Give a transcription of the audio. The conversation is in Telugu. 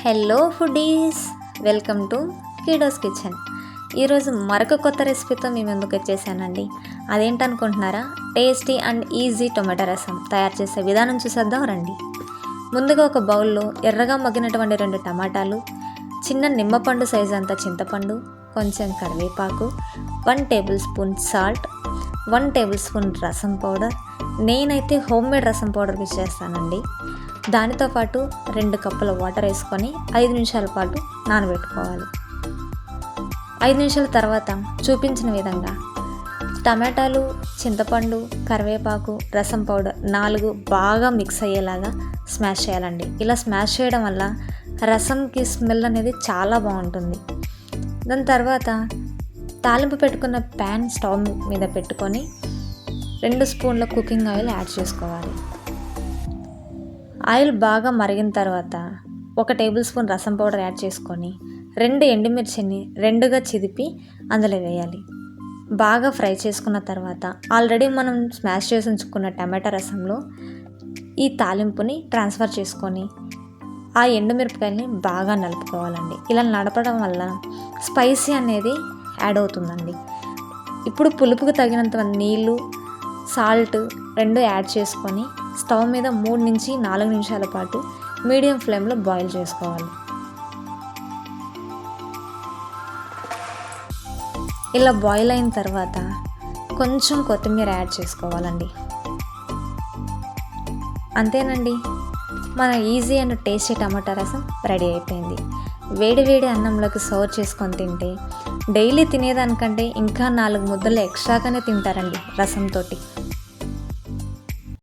Hello foodies, welcome to Kidos kitchen. ఈరోజు మరొక కొత్త రెసిపీతో మీ ముందుకు వచ్చేసానండి. అదేంటనుకుంటున్నారా? Tasty and easy tomato rasam తయారు చేసే విధానం చూసేద్దాం రండి. ముందుగా ఒక బౌల్లో ఎర్రగా మగ్గినటువంటి 2 టమాటాలు, చిన్న నిమ్మపండు సైజు అంత చింతపండు, కొంచెం కరివేపాకు, 1 table spoon salt, 1 table spoon రసం పౌడర్. నేనైతే హోమ్ మేడ్ రసం పౌడర్ యూజ్ చేస్తానండి. దానితో పాటు 2 కప్పుల వాటర్ వేసుకొని 5 నిమిషాల పాటు నానబెట్టుకోవాలి. 5 నిమిషాల తర్వాత చూపించిన విధంగా టమాటాలు, చింతపండు, కరివేపాకు, రసం పౌడర్ 4 బాగా మిక్స్ అయ్యేలాగా స్మాష్ చేయాలండి. ఇలా స్మాష్ చేయడం వల్ల రసంకి స్మెల్ అనేది చాలా బాగుంటుంది. దాని తర్వాత తాలింపు పెట్టుకున్న ప్యాన్ స్టవ్ మీద పెట్టుకొని 2 స్పూన్ల కుకింగ్ ఆయిల్ యాడ్ చేసుకోవాలి. ఆయిల్ బాగా మరిగిన తర్వాత 1 టేబుల్ స్పూన్ రసం పౌడర్ యాడ్ చేసుకొని 2 ఎండుమిర్చిని 2గా చిదిపి అందులో వేయాలి. బాగా ఫ్రై చేసుకున్న తర్వాత ఆల్రెడీ మనం స్మాష్ చేసి ఉంచుకున్న టమాటా రసంలో ఈ తాలింపుని ట్రాన్స్ఫర్ చేసుకొని ఆ ఎండుమిరపకాయలని బాగా నలుపుకోవాలండి. ఇలా నడపడం వల్ల స్పైసీ అనేది యాడ్ అవుతుందండి. ఇప్పుడు పులుపుకు తగినంత నీళ్ళు, సాల్ట్ 2 యాడ్ చేసుకొని స్టవ్ మీద 3 నుంచి 4 నిమిషాల పాటు మీడియం ఫ్లేమ్లో బాయిల్ చేసుకోవాలి. ఇలా బాయిల్ అయిన తర్వాత కొంచెం కొత్తిమీర యాడ్ చేసుకోవాలండి. అంతేనండి, మన ఈజీ అండ్ టేస్టీ టమాటా రసం రెడీ అయిపోయింది. వేడి వేడి అన్నంలోకి సర్వ్ చేసుకొని తింటే డైలీ తినేదానికంటే ఇంకా 4 ముద్దలు ఎక్స్ట్రాగానే తింటారండి రసంతో.